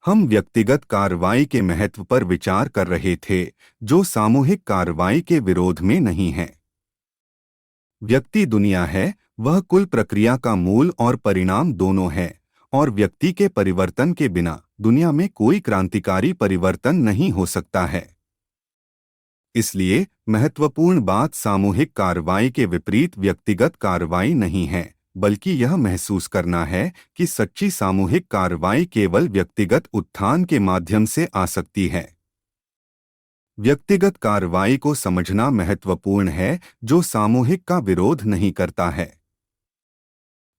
हम व्यक्तिगत कार्रवाई के महत्व पर विचार कर रहे थे, जो सामूहिक कार्रवाई के विरोध में नहीं है। व्यक्ति दुनिया है, वह कुल प्रक्रिया का मूल और परिणाम दोनों है, और व्यक्ति के परिवर्तन के बिना दुनिया में कोई क्रांतिकारी परिवर्तन नहीं हो सकता है। इसलिए महत्वपूर्ण बात सामूहिक कार्रवाई के विपरीत व्यक्तिगत कार्रवाई नहीं है, बल्कि यह महसूस करना है कि सच्ची सामूहिक कार्रवाई केवल व्यक्तिगत उत्थान के माध्यम से आ सकती है। व्यक्तिगत कार्रवाई को समझना महत्वपूर्ण है, जो सामूहिक का विरोध नहीं करता है,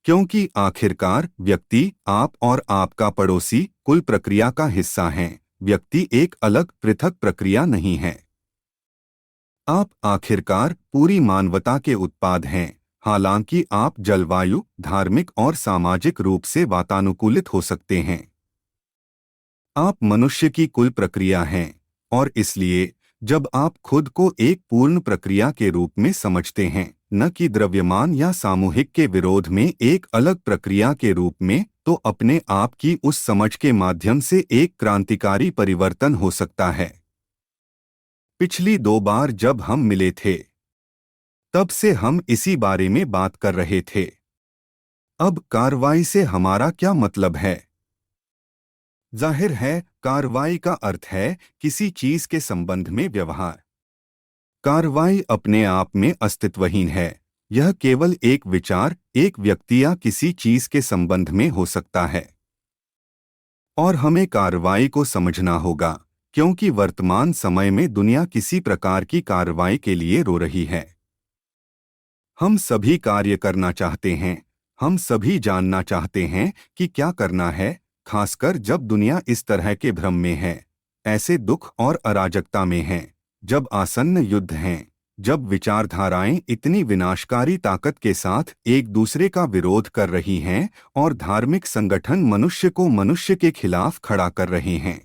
क्योंकि आखिरकार व्यक्ति, आप और आपका पड़ोसी कुल प्रक्रिया का हिस्सा हैं। व्यक्ति एक अलग पृथक प्रक्रिया नहीं है। आप आखिरकार पूरी मानवता के उत्पाद हैं, हालांकि आप जलवायु, धार्मिक और सामाजिक रूप से वातानुकूलित हो सकते हैं। आप मनुष्य की कुल प्रक्रिया हैं, और इसलिए जब आप खुद को एक पूर्ण प्रक्रिया के रूप में समझते हैं, न कि द्रव्यमान या सामूहिक के विरोध में एक अलग प्रक्रिया के रूप में, तो अपने आप की उस समझ के माध्यम से एक क्रांतिकारी परिवर्तन हो सकता है। पिछली 2 बार जब हम मिले थे, तब से हम इसी बारे में बात कर रहे थे। अब कार्रवाई से हमारा क्या मतलब है? जाहिर है, कार्रवाई का अर्थ है किसी चीज के संबंध में व्यवहार। कार्रवाई अपने आप में अस्तित्वहीन है। यह केवल एक विचार, एक व्यक्ति या किसी चीज के संबंध में हो सकता है। और हमें कार्रवाई को समझना होगा, क्योंकि वर्तमान समय में दुनिया किसी प्रकार की कार्रवाई के लिए रो रही है। हम सभी कार्य करना चाहते हैं, हम सभी जानना चाहते हैं कि क्या करना है, खासकर जब दुनिया इस तरह के भ्रम में है, ऐसे दुख और अराजकता में है, जब आसन्न युद्ध हैं, जब विचारधाराएं इतनी विनाशकारी ताकत के साथ एक दूसरे का विरोध कर रही हैं और धार्मिक संगठन मनुष्य को मनुष्य के खिलाफ खड़ा कर रहे हैं।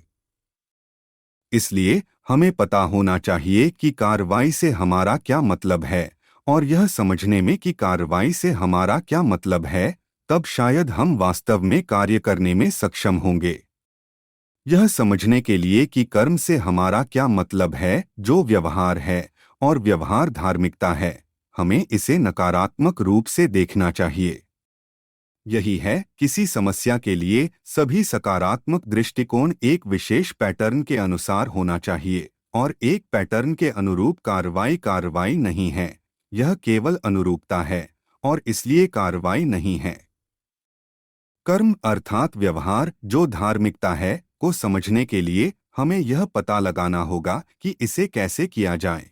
इसलिए हमें पता होना चाहिए कि कार्रवाई से हमारा क्या मतलब है, और यह समझने में कि कार्रवाई से हमारा क्या मतलब है, तब शायद हम वास्तव में कार्य करने में सक्षम होंगे। यह समझने के लिए कि कर्म से हमारा क्या मतलब है, जो व्यवहार है, और व्यवहार धार्मिकता है, हमें इसे नकारात्मक रूप से देखना चाहिए। यही है, किसी समस्या के लिए सभी सकारात्मक दृष्टिकोण एक विशेष पैटर्न के अनुसार होना चाहिए, और एक पैटर्न के अनुरूप कार्रवाई नहीं है। यह केवल अनुरूपता है, और इसलिए कार्रवाई नहीं है। कर्म अर्थात व्यवहार, जो धार्मिकता है, को समझने के लिए हमें यह पता लगाना होगा कि इसे कैसे किया जाए।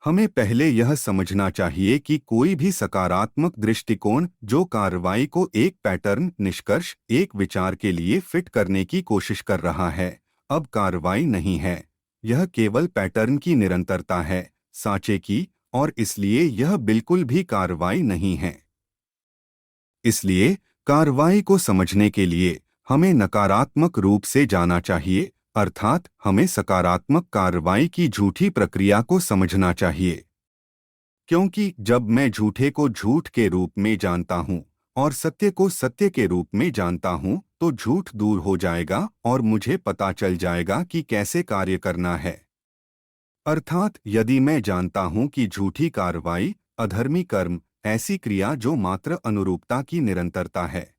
हमें पहले यह समझना चाहिए कि कोई भी सकारात्मक दृष्टिकोण जो कार्रवाई को एक पैटर्न, निष्कर्ष, एक विचार के लिए फिट करने की कोशिश कर रहा है, अब कार्रवाई नहीं है। यह केवल पैटर्न की निरंतरता है, सांचे की, और इसलिए यह बिल्कुल भी कार्रवाई नहीं है। इसलिए कार्रवाई को समझने के लिए हमें नकारात्मक रूप से जाना चाहिए, अर्थात हमें सकारात्मक कार्रवाई की झूठी प्रक्रिया को समझना चाहिए। क्योंकि जब मैं झूठे को झूठ के रूप में जानता हूँ और सत्य को सत्य के रूप में जानता हूँ, तो झूठ दूर हो जाएगा और मुझे पता चल जाएगा कि कैसे कार्य करना है। अर्थात यदि मैं जानता हूँ कि झूठी कार्रवाई, अधर्मी कर्म, ऐसी क्रिया जो मात्र अनुरूपता की निरंतरता है,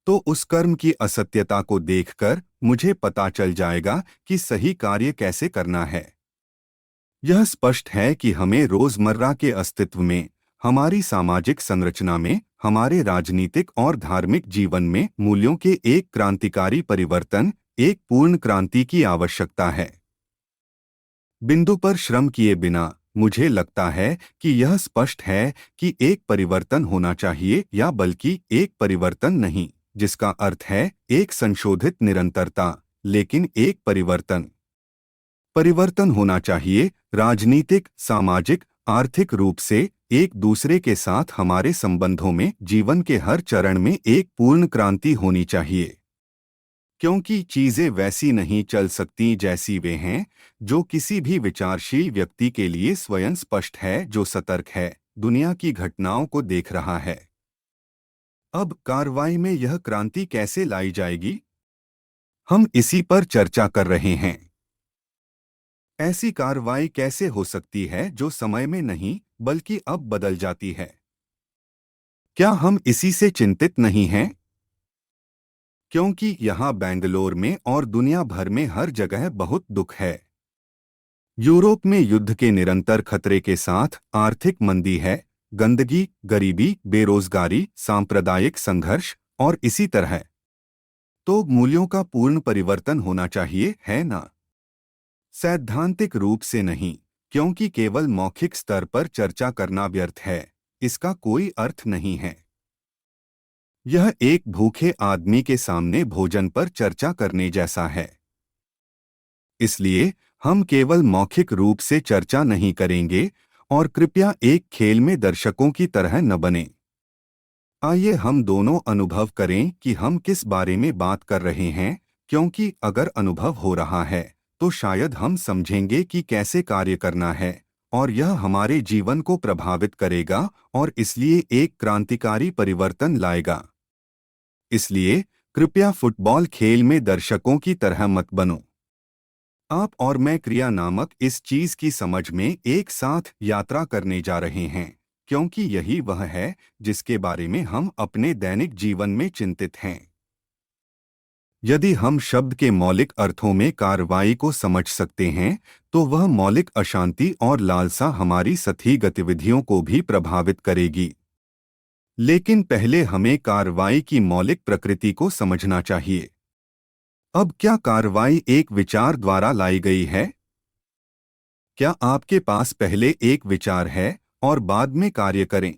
तो उस कर्म की असत्यता को देखकर मुझे पता चल जाएगा कि सही कार्य कैसे करना है। यह स्पष्ट है कि हमें रोजमर्रा के अस्तित्व में, हमारी सामाजिक संरचना में, हमारे राजनीतिक और धार्मिक जीवन में मूल्यों के एक क्रांतिकारी परिवर्तन, एक पूर्ण क्रांति की आवश्यकता है। बिंदु पर श्रम किए बिना मुझे लगता है कि यह स्पष्ट है कि एक परिवर्तन होना चाहिए, या बल्कि एक परिवर्तन नहीं, जिसका अर्थ है एक संशोधित निरंतरता, लेकिन एक परिवर्तन। परिवर्तन होना चाहिए राजनीतिक, सामाजिक, आर्थिक रूप से, एक दूसरे के साथ हमारे संबंधों में, जीवन के हर चरण में एक पूर्ण क्रांति होनी चाहिए। क्योंकि चीजें वैसी नहीं चल सकती जैसी वे हैं, जो किसी भी विचारशील व्यक्ति के लिए स्वयं स्पष्ट है, जो सतर्क है, दुनिया की घटनाओं को देख रहा है। अब कार्रवाई में यह क्रांति कैसे लाई जाएगी? हम इसी पर चर्चा कर रहे हैं। ऐसी कार्रवाई कैसे हो सकती है जो समय में नहीं बल्कि अब बदल जाती है? क्या हम इसी से चिंतित नहीं हैं? क्योंकि यहाँ बेंगलोर में और दुनिया भर में हर जगह बहुत दुख है। यूरोप में युद्ध के निरंतर खतरे के साथ आर्थिक मंदी है, गंदगी, गरीबी, बेरोजगारी, सांप्रदायिक संघर्ष और इसी तरह। तो मूल्यों का पूर्ण परिवर्तन होना चाहिए, है ना? सैद्धांतिक रूप से नहीं, क्योंकि केवल मौखिक स्तर पर चर्चा करना व्यर्थ है। इसका कोई अर्थ नहीं है। यह एक भूखे आदमी के सामने भोजन पर चर्चा करने जैसा है। इसलिए हम केवल मौखिक रूप से चर्चा नहीं करेंगे और कृपया एक खेल में दर्शकों की तरह न बने। आइए हम दोनों अनुभव करें कि हम किस बारे में बात कर रहे हैं, क्योंकि अगर अनुभव हो रहा है तो शायद हम समझेंगे कि कैसे कार्य करना है और यह हमारे जीवन को प्रभावित करेगा और इसलिए एक क्रांतिकारी परिवर्तन लाएगा। इसलिए कृपया फुटबॉल खेल में दर्शकों की तरह मत बनो। आप और मैं क्रिया नामक इस चीज की समझ में एक साथ यात्रा करने जा रहे हैं, क्योंकि यही वह है जिसके बारे में हम अपने दैनिक जीवन में चिंतित हैं। यदि हम शब्द के मौलिक अर्थों में कार्रवाई को समझ सकते हैं, तो वह मौलिक अशांति और लालसा हमारी सतही गतिविधियों को भी प्रभावित करेगी। लेकिन पहले हमें कार्रवाई की मौलिक प्रकृति को समझना चाहिए। अब क्या कार्रवाई एक विचार द्वारा लाई गई है? क्या आपके पास पहले एक विचार है और बाद में कार्य करें?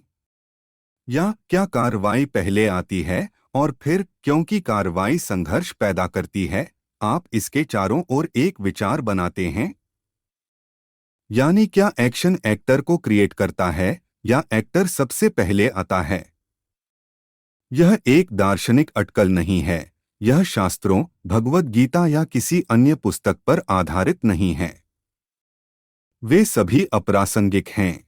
या क्या कार्रवाई पहले आती है और फिर, क्योंकि कार्रवाई संघर्ष पैदा करती है, आप इसके चारों ओर एक विचार बनाते हैं? यानी क्या एक्शन एक्टर को क्रिएट करता है या एक्टर सबसे पहले आता है? यह एक दार्शनिक अटकल नहीं है। यह शास्त्रों, भगवद गीता या किसी अन्य पुस्तक पर आधारित नहीं है। वे सभी अप्रासंगिक हैं।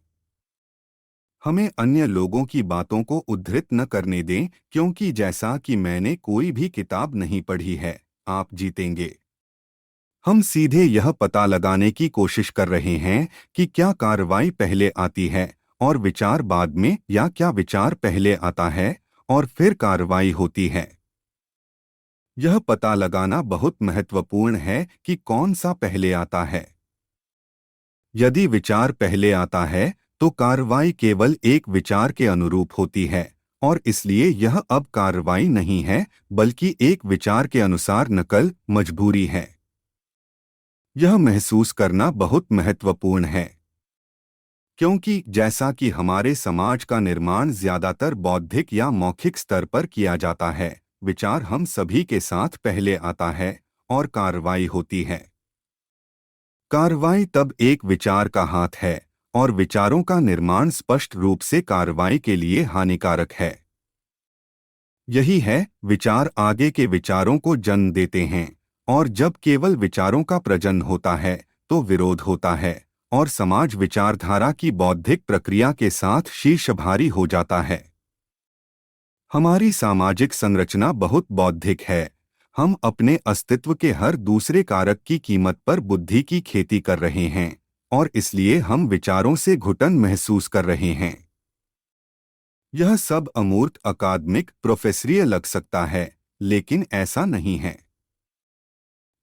हमें अन्य लोगों की बातों को उद्धृत न करने दें, क्योंकि जैसा कि मैंने कोई भी किताब नहीं पढ़ी है, आप जीतेंगे। हम सीधे यह पता लगाने की कोशिश कर रहे हैं कि क्या कार्रवाई पहले आती है और विचार बाद में, या क्या विचार पहले आता है और फिर कार्रवाई होती है। यह पता लगाना बहुत महत्वपूर्ण है कि कौन सा पहले आता है। यदि विचार पहले आता है तो कार्रवाई केवल एक विचार के अनुरूप होती है और इसलिए यह अब कार्रवाई नहीं है बल्कि एक विचार के अनुसार नकल, मजबूरी है। यह महसूस करना बहुत महत्वपूर्ण है, क्योंकि जैसा कि हमारे समाज का निर्माण ज्यादातर बौद्धिक या मौखिक स्तर पर किया जाता है, विचार हम सभी के साथ पहले आता है और कार्रवाई होती है। कार्रवाई तब एक विचार का हाथ है और विचारों का निर्माण स्पष्ट रूप से कार्रवाई के लिए हानिकारक है। यही है, विचार आगे के विचारों को जन्म देते हैं और जब केवल विचारों का प्रजनन होता है तो विरोध होता है और समाज विचारधारा की बौद्धिक प्रक्रिया के साथ शीर्षभारी हो जाता है। हमारी सामाजिक संरचना बहुत बौद्धिक है। हम अपने अस्तित्व के हर दूसरे कारक की कीमत पर बुद्धि की खेती कर रहे हैं और इसलिए हम विचारों से घुटन महसूस कर रहे हैं। यह सब अमूर्त, अकादमिक, प्रोफेसरीय लग सकता है, लेकिन ऐसा नहीं है।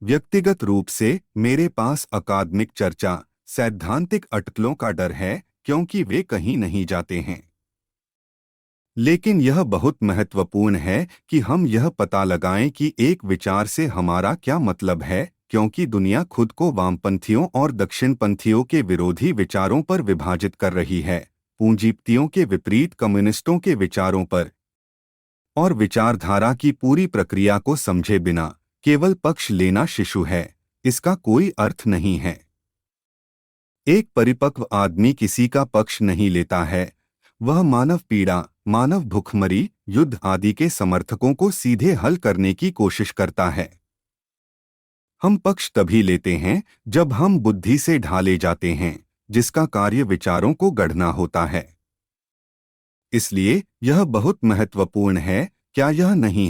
व्यक्तिगत रूप से मेरे पास अकादमिक चर्चा, सैद्धांतिक अटकलों का डर है, क्योंकि वे कहीं नहीं जाते हैं। लेकिन यह बहुत महत्वपूर्ण है कि हम यह पता लगाएं कि एक विचार से हमारा क्या मतलब है, क्योंकि दुनिया खुद को वामपंथियों और दक्षिणपंथियों के विरोधी विचारों पर विभाजित कर रही है, पूंजीपतियों के विपरीत कम्युनिस्टों के विचारों पर। और विचारधारा की पूरी प्रक्रिया को समझे बिना केवल पक्ष लेना शिशु है, इसका कोई अर्थ नहीं है। एक परिपक्व आदमी किसी का पक्ष नहीं लेता है। वह मानव पीड़ा, मानव भुखमरी, युद्ध आदि के समर्थकों को सीधे हल करने की कोशिश करता है। हम पक्ष तभी लेते हैं जब हम बुद्धि से ढाले जाते हैं, जिसका कार्य विचारों को गढ़ना होता है। इसलिए यह बहुत महत्वपूर्ण है, क्या यह नहीं?